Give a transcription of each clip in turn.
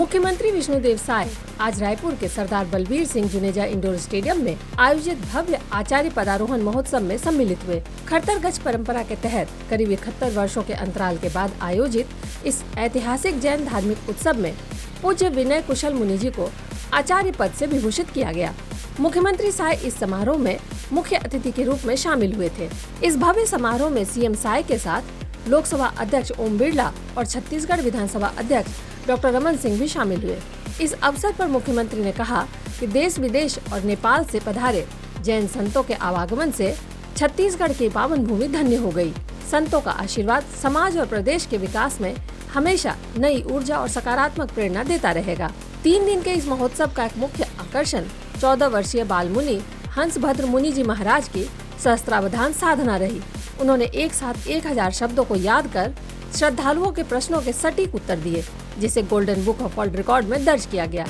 मुख्यमंत्री विष्णुदेव साय आज रायपुर के सरदार बलबीर सिंह जुनेजा इंडोर स्टेडियम में आयोजित भव्य आचार्य पदारोहण महोत्सव में सम्मिलित हुए। खड़तर गज परंपरा के तहत करीब 71 वर्षों के अंतराल के बाद आयोजित इस ऐतिहासिक जैन धार्मिक उत्सव में पूज्य विनय कुशल मुनि जी को आचार्य पद से विभूषित किया गया। मुख्यमंत्री साय इस समारोह में मुख्य अतिथि के रूप में शामिल हुए थे। इस भव्य समारोह में सीएम साय के साथ लोकसभा अध्यक्ष ओम बिरला और छत्तीसगढ़ विधानसभा अध्यक्ष डॉक्टर रमन सिंह भी शामिल हुए। इस अवसर पर मुख्यमंत्री ने कहा कि देश विदेश और नेपाल से पधारे जैन संतों के आवागमन से छत्तीसगढ़ की पावन भूमि धन्य हो गई। संतों का आशीर्वाद समाज और प्रदेश के विकास में हमेशा नई ऊर्जा और सकारात्मक प्रेरणा देता रहेगा। 3 दिन के इस महोत्सव का एक मुख्य आकर्षण 14 वर्षीय बाल मुनि हंसभद्र मुनि जी महाराज की सहस्त्रावधान साधना रही। उन्होंने एक साथ 1000 शब्दों को याद कर श्रद्धालुओं के प्रश्नों के सटीक उत्तर दिए, जिसे golden book of world record में दर्ज किया गया।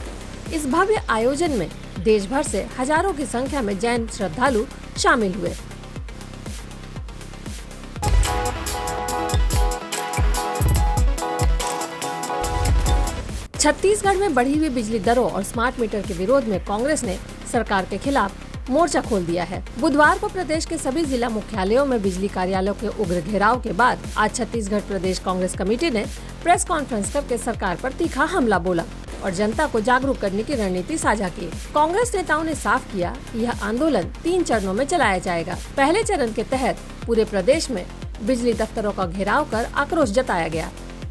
इस भव्य आयोजन में देश भर से हजारों की संख्या में जैन श्रद्धालु शामिल हुए। छत्तीसगढ़ में बढ़ी हुई बिजली दरों और स्मार्ट मीटर के विरोध में कांग्रेस ने सरकार के खिलाफ मोर्चा खोल दिया है। बुधवार को प्रदेश के सभी जिला मुख्यालयों में बिजली कार्यालयों के उग्र घेराव के बाद आज छत्तीसगढ़ प्रदेश कांग्रेस कमेटी ने प्रेस कॉन्फ्रेंस करके सरकार पर तीखा हमला बोला और जनता को जागरूक करने की रणनीति साझा की। कांग्रेस नेताओं ने साफ किया कि यह आंदोलन 3 चरणों में चलाया जाएगा। पहले चरण के तहत पूरे प्रदेश में बिजली दफ्तरों का घेराव कर आक्रोश जताया गया।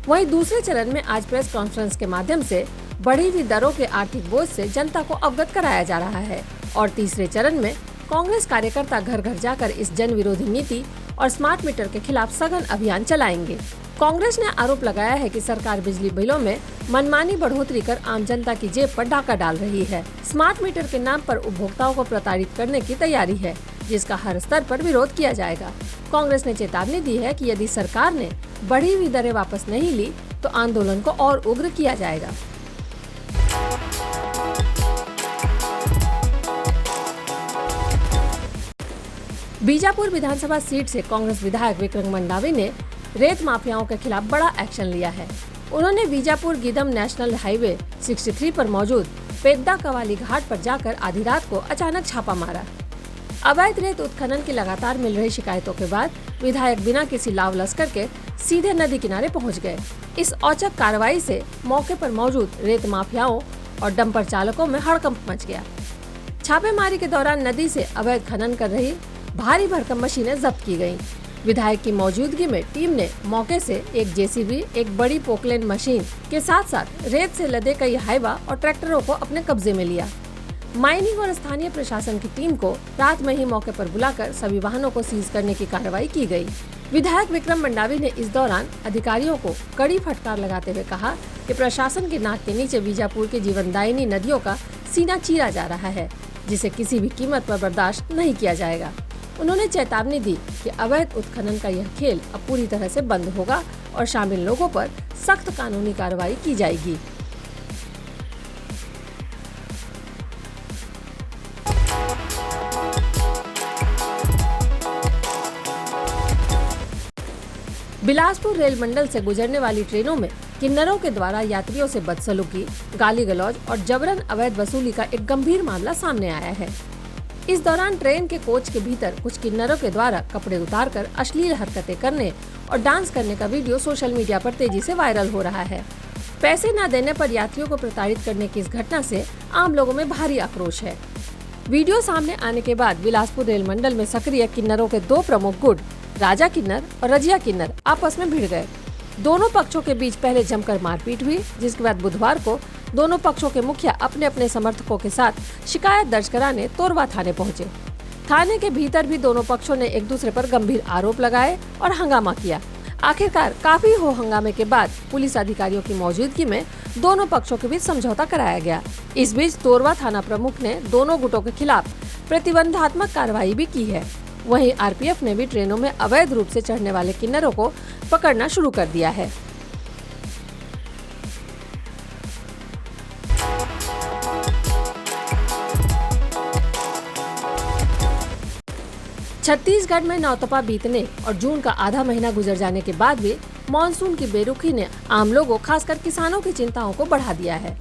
वहीं दूसरे चरण में आज प्रेस कॉन्फ्रेंस के माध्यम से बढ़ी हुई दरों के आर्थिक बोझ से जनता को अवगत कराया जा रहा है और तीसरे चरण में कांग्रेस कार्यकर्ता घर घर जाकर इस जन विरोधी नीति और स्मार्ट मीटर के खिलाफ सघन अभियान चलाएंगे। कांग्रेस ने आरोप लगाया है कि सरकार बिजली बिलों में मनमानी बढ़ोतरी कर आम जनता की जेब पर डाका डाल रही है। स्मार्ट मीटर के नाम पर उपभोक्ताओं को प्रताड़ित करने की तैयारी है, जिसका हर स्तर पर विरोध किया जाएगा। कांग्रेस ने चेतावनी दी है कि यदि सरकार ने बढ़ी हुई दरें वापस नहीं ली तो आंदोलन को और उग्र किया जाएगा। बीजापुर विधानसभा सीट से कांग्रेस विधायक विक्रम मंडावी ने रेत माफियाओं के खिलाफ बड़ा एक्शन लिया है। उन्होंने बीजापुर गीदम नेशनल हाईवे 63 पर मौजूद पेद्दा कवाली घाट पर जाकर आधी रात को अचानक छापा मारा। अवैध रेत उत्खनन की लगातार मिल रही शिकायतों के बाद विधायक बिना किसी लाव लश्कर के सीधे नदी किनारे पहुंच गए। इस औचक कार्रवाई से मौके पर मौजूद रेत माफियाओं और डंपर चालकों में हड़कंप मच गया। छापेमारी के दौरान नदी से अवैध खनन कर रही भारी भरकम मशीनें जब्त की गयी। विधायक की मौजूदगी में टीम ने मौके से एक जेसीबी, एक बड़ी पोकलेन मशीन के साथ साथ रेत से लदे कई हाइवा और ट्रैक्टरों को अपने कब्जे में लिया। माइनिंग और स्थानीय प्रशासन की टीम को रात में ही मौके पर बुलाकर सभी वाहनों को सीज करने की कार्रवाई की गई। विधायक विक्रम मंडावी ने इस दौरान अधिकारियों को कड़ी फटकार लगाते हुए कहा कि प्रशासन के नाक के नीचे बीजापुर की जीवनदायिनी नदियों का सीना चीरा जा रहा है, जिसे किसी भी कीमत पर बर्दाश्त नहीं किया जाएगा। उन्होंने चेतावनी दी कि अवैध उत्खनन का यह खेल अब पूरी तरह से बंद होगा और शामिल लोगों पर सख्त कानूनी कार्रवाई की जाएगी। बिलासपुर रेल मंडल से गुजरने वाली ट्रेनों में किन्नरों के द्वारा यात्रियों से बदसलूकी, गाली गलौज और जबरन अवैध वसूली का एक गंभीर मामला सामने आया है। इस दौरान ट्रेन के कोच के भीतर कुछ किन्नरों के द्वारा कपड़े उतारकर अश्लील हरकतें करने और डांस करने का वीडियो सोशल मीडिया पर तेजी से वायरल हो रहा है। पैसे न देने पर यात्रियों को प्रताड़ित करने की इस घटना से आम लोगों में भारी आक्रोश है। वीडियो सामने आने के बाद बिलासपुर रेल मंडल में सक्रिय किन्नरों के 2 प्रमुख गुट राजा किन्नर और रजिया किन्नर आपस में भिड़ गए। दोनों पक्षों के बीच पहले जमकर मारपीट हुई, जिसके बाद बुधवार को दोनों पक्षों के मुखिया अपने अपने समर्थकों के साथ शिकायत दर्ज कराने तोरवा थाने पहुंचे। थाने के भीतर भी दोनों पक्षों ने एक दूसरे पर गंभीर आरोप लगाए और हंगामा किया। आखिरकार काफी हो हंगामे के बाद पुलिस अधिकारियों की मौजूदगी में दोनों पक्षों के बीच समझौता कराया गया। इस बीच तोरवा थाना प्रमुख ने दोनों गुटों के खिलाफ प्रतिबंधात्मक कार्रवाई भी की है। वहीं आरपीएफ ने भी ट्रेनों में अवैध रूप से चढ़ने वाले किन्नरों को पकड़ना शुरू कर दिया है। छत्तीसगढ़ में नौतपा बीतने और जून का आधा महीना गुजर जाने के बाद भी मानसून की बेरुखी ने आम लोगों, खासकर किसानों की चिंताओं को बढ़ा दिया है।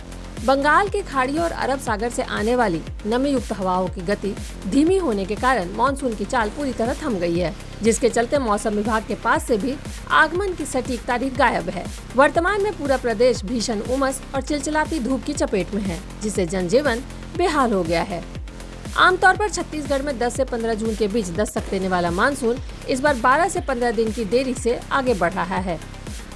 बंगाल की खाड़ी और अरब सागर से आने वाली नमी युक्त हवाओं की गति धीमी होने के कारण मानसून की चाल पूरी तरह थम गई है, जिसके चलते मौसम विभाग के पास से भी आगमन की सटीक तारीख गायब है। वर्तमान में पूरा प्रदेश भीषण उमस और चिलचिलाती धूप की चपेट में है, जिससे जनजीवन बेहाल हो गया है। आमतौर पर छत्तीसगढ़ में 10 से 15 जून के बीच दस्तक देने वाला मानसून इस बार 12 से 15 दिन की देरी से आगे बढ़ रहा है।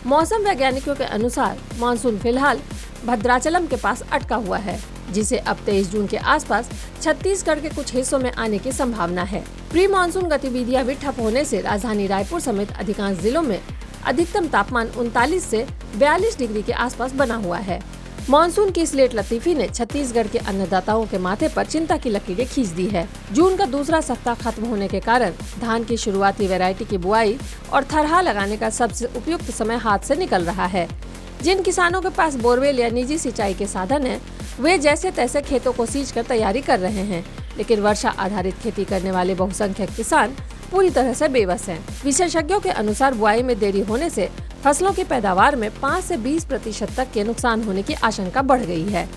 मौसम वैज्ञानिकों के अनुसार मानसून फिलहाल भद्राचलम के पास अटका हुआ है, जिसे अब 23 जून के आसपास छत्तीसगढ़ के कुछ हिस्सों में आने की संभावना है। प्री मानसून गतिविधियां भी ठप होने से राजधानी रायपुर समेत अधिकांश जिलों में अधिकतम तापमान 39 से 42 डिग्री के आसपास बना हुआ है। मानसून की इस लेट लतीफी ने छत्तीसगढ़ के अन्नदाताओं के माथे पर चिंता की लकीरें खींच दी है। जून का दूसरा सप्ताह खत्म होने के कारण धान की शुरुआती वैरायटी की बुआई और थरहा लगाने का सबसे उपयुक्त समय हाथ से निकल रहा है। जिन किसानों के पास बोरवेल या निजी सिंचाई के साधन है, वे जैसे तैसे खेतों को सींच कर तैयारी कर रहे हैं, लेकिन वर्षा आधारित खेती करने वाले बहुसंख्यक किसान पूरी तरह से बेबस हैं। विशेषज्ञों के अनुसार बुआई में देरी होने से फसलों की पैदावार में 5 से 20% तक के नुकसान होने की आशंका बढ़ गई है।